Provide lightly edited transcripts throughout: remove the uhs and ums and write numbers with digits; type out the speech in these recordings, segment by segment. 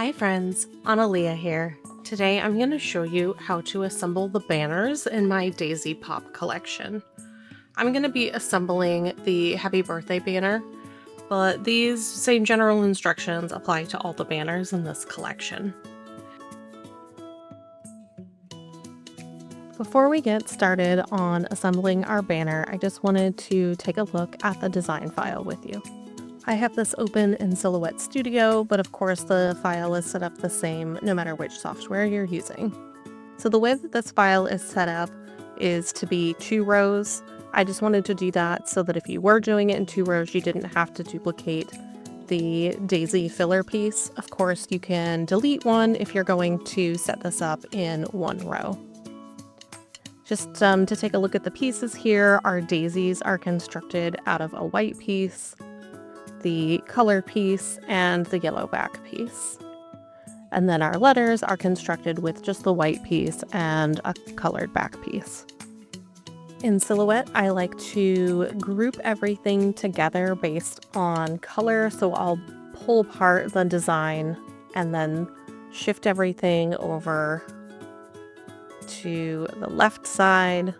Hi friends, 𝗗𝗘𝗦𝗧𝗢 here. Today I'm going to show you how to assemble the banners in my Daisy Pop collection. I'm going to be assembling the Happy Birthday banner, but these same general instructions apply to all the banners in this collection. Before we get started on assembling our banner, I just wanted to take a look at the design file with you. I have this open in Silhouette Studio, but of course the file is set up the same no matter which software you're using. So the way that this file is set up is to be 2 rows. I just wanted to do that so that if you were doing it in 2 rows, you didn't have to duplicate the Daisy filler piece. Of course, you can delete one if you're going to set this up in 1 row. Just to take a look at the pieces here, our daisies are constructed out of a white piece, the color piece, and the yellow back piece. And then our letters are constructed with just the white piece and a colored back piece. In Silhouette, I like to group everything together based on color, so I'll pull apart the design and then shift everything over to the left side,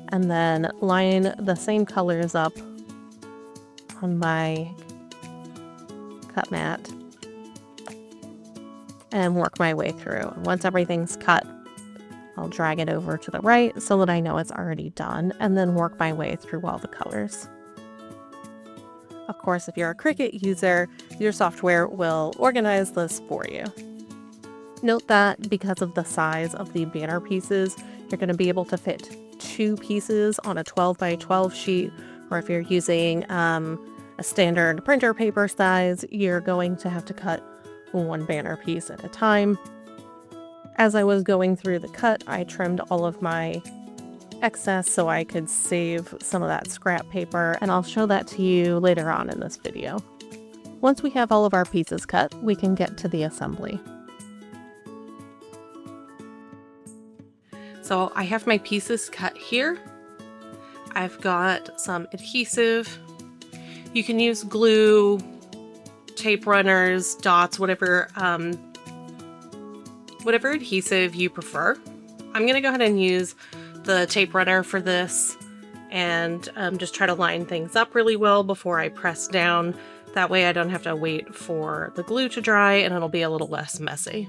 and then line the same colors up on my cut mat and work my way through. Once everything's cut, I'll drag it over to the right so that I know it's already done, and then work my way through all the colors. Of course, if you're a Cricut user, your software will organize this for you. Note that because of the size of the banner pieces, you're going to be able to fit 2 pieces on a 12 by 12 sheet, or if you're using a standard printer paper size, you're going to have to cut 1 banner piece at a time. As I was going through the cut, I trimmed all of my excess so I could save some of that scrap paper, and I'll show that to you later on in this video. Once we have all of our pieces cut, we can get to the assembly. So I have my pieces cut here. I've got some adhesive. You can use glue, tape runners, dots, whatever adhesive you prefer. I'm gonna go ahead and use the tape runner for this and just try to line things up really well before I press down. That way I don't have to wait for the glue to dry and it'll be a little less messy.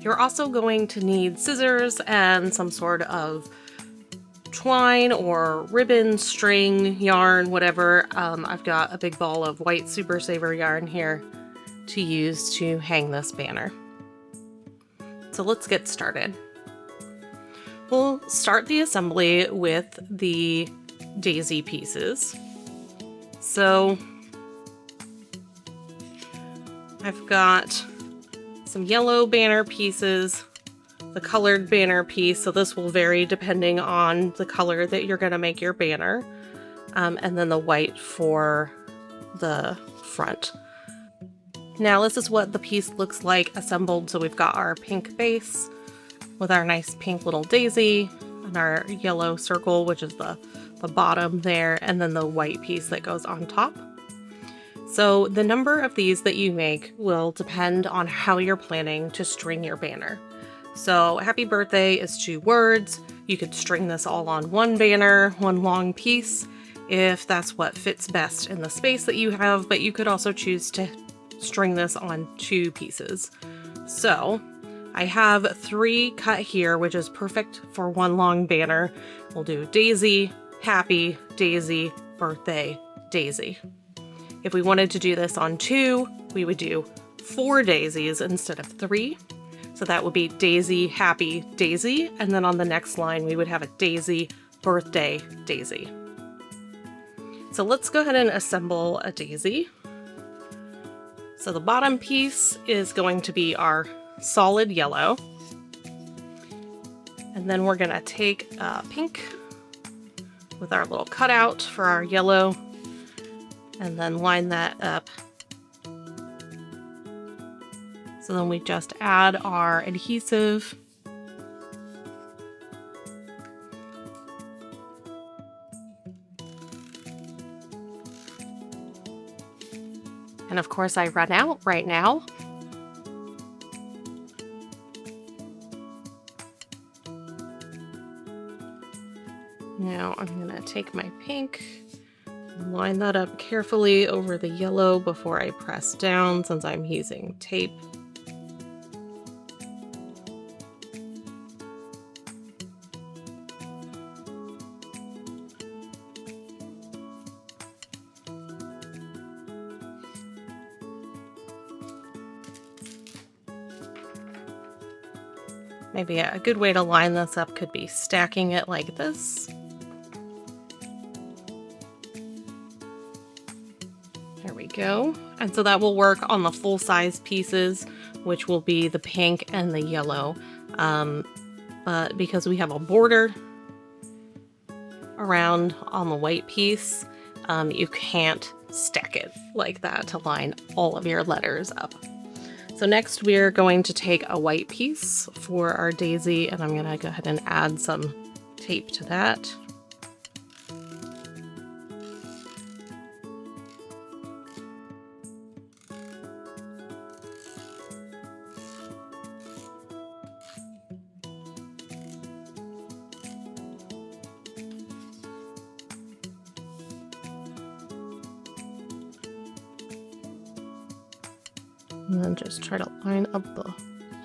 You're also going to need scissors and some sort of twine or ribbon, string, yarn, whatever. I've got a big ball of white Super Saver yarn here to use to hang this banner. So let's get started. We'll start the assembly with the daisy pieces. So I've got some yellow banner pieces, the colored banner piece, so this will vary depending on the color that you're going to make your banner, and then the white for the front. Now this is what the piece looks like assembled. So we've got our pink base with our nice pink little daisy and our yellow circle, which is the bottom there, and then the white piece that goes on top. So the number of these that you make will depend on how you're planning to string your banner. So Happy Birthday is 2 words. You could string this all on 1 banner, 1 long piece, if that's what fits best in the space that you have, but you could also choose to string this on 2 pieces. So I have 3 cut here, which is perfect for 1 long banner. We'll do daisy, happy, daisy, birthday, daisy. If we wanted to do this on 2, we would do 4 daisies instead of 3. So that would be daisy, happy, daisy, and then on the next line we would have a daisy, birthday, daisy. So let's go ahead and assemble a daisy. So the bottom piece is going to be our solid yellow. And then we're gonna take pink with our little cutout for our yellow, and then line that up. So then we just add our adhesive. And of course I run out right now. Now I'm gonna take my pink, line that up carefully over the yellow before I press down since I'm using tape. Maybe a good way to line this up could be stacking it like this. There we go. And so that will work on the full-size pieces, which will be the pink and the yellow. But because we have a border around on the white piece, you can't stack it like that to line all of your letters up. So next we're going to take a white piece for our daisy, and I'm going to go ahead and add some tape to that. And then just try to line up the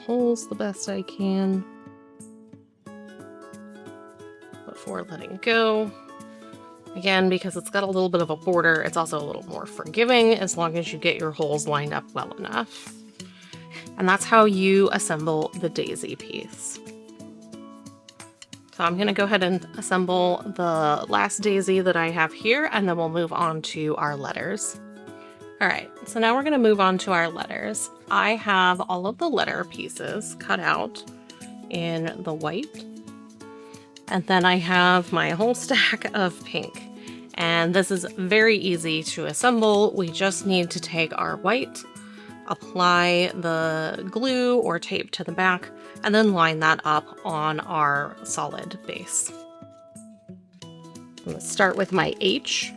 holes the best I can before letting go. Again, because it's got a little bit of a border, it's also a little more forgiving as long as you get your holes lined up well enough. And that's how you assemble the daisy piece. So I'm going to go ahead and assemble the last daisy that I have here, and then we'll move on to our letters. All right, so now we're going to move on to our letters. I have all of the letter pieces cut out in the white, and then I have my whole stack of pink. And this is very easy to assemble. We just need to take our white, apply the glue or tape to the back, and then line that up on our solid base. I'm going to start with my H.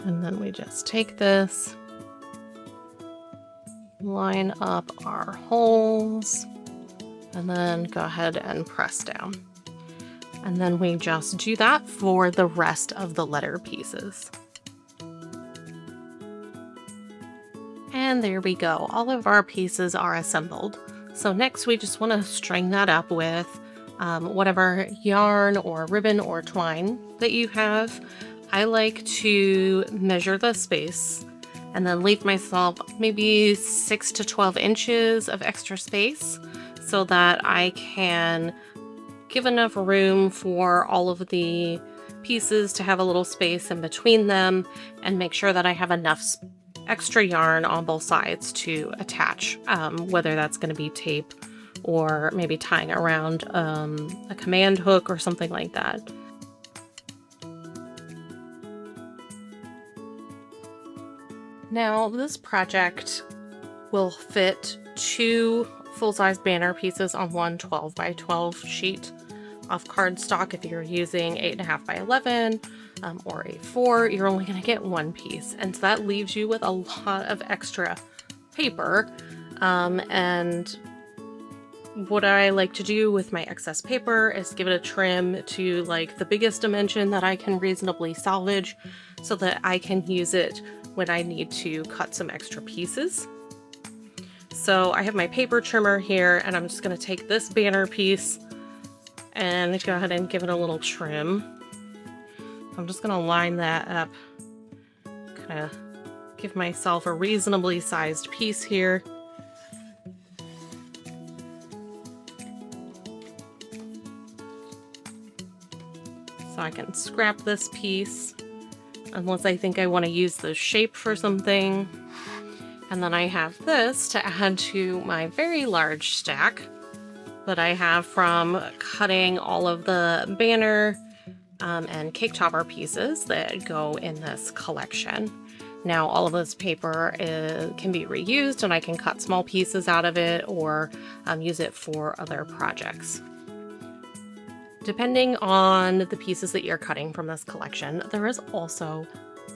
And then we just take this, line up our holes, and then go ahead and press down. And then we just do that for the rest of the letter pieces. And there we go. All of our pieces are assembled. So next we just want to string that up with whatever yarn or ribbon or twine that you have. I like to measure the space and then leave myself maybe 6 to 12 inches of extra space so that I can give enough room for all of the pieces to have a little space in between them, and make sure that I have enough extra yarn on both sides to attach, whether that's going to be tape or maybe tying around a command hook or something like that. Now, this project will fit 2 full-size banner pieces on one 12 by 12 sheet of cardstock. If you're using 8.5 by 11 or A4, you're only going to get 1 piece. And so that leaves you with a lot of extra paper. And what I like to do with my excess paper is give it a trim to like the biggest dimension that I can reasonably salvage so that I can use it when I need to cut some extra pieces. So I have my paper trimmer here, and I'm just going to take this banner piece and go ahead and give it a little trim. I'm just going to line that up, kind of give myself a reasonably sized piece here. So I can scrap this piece unless I think I want to use the shape for something. And then I have this to add to my very large stack that I have from cutting all of the banner and cake topper pieces that go in this collection. Now all of this paper can be reused, and I can cut small pieces out of it or use it for other projects. Depending on the pieces that you're cutting from this collection, there is also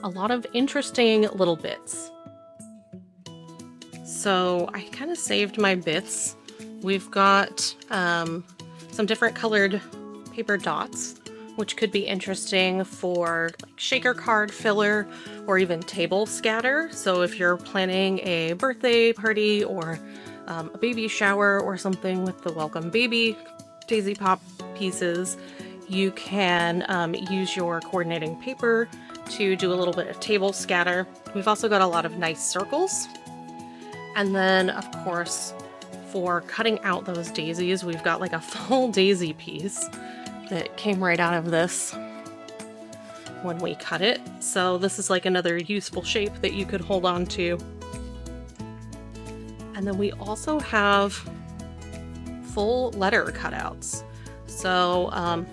a lot of interesting little bits. So I kind of saved my bits. We've got some different colored paper dots, which could be interesting for like shaker card filler or even table scatter. So if you're planning a birthday party or a baby shower or something with the welcome baby daisy pop pieces, you can use your coordinating paper to do a little bit of table scatter. We've also got a lot of nice circles. And then of course, for cutting out those daisies, we've got like a full daisy piece that came right out of this when we cut it. So this is like another useful shape that you could hold on to. And then we also have full letter cutouts. So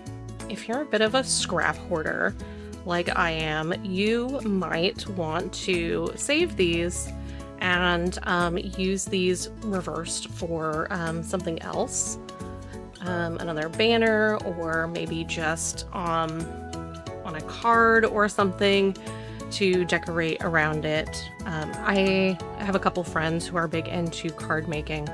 if you're a bit of a scrap hoarder like I am, you might want to save these and use these reversed for something else. Another banner, or maybe just on a card or something to decorate around it. I have a couple friends who are big into card making,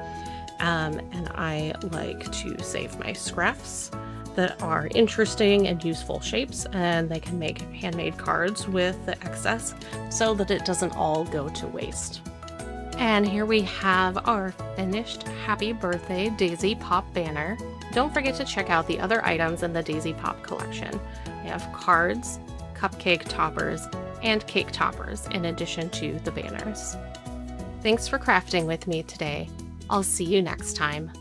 and I like to save my scraps that are interesting and useful shapes, and they can make handmade cards with the excess so that it doesn't all go to waste. And here we have our finished Happy Birthday Daisy Pop banner. Don't forget to check out the other items in the Daisy Pop collection. We have cards, cupcake toppers, and cake toppers in addition to the banners. Thanks for crafting with me today. I'll see you next time.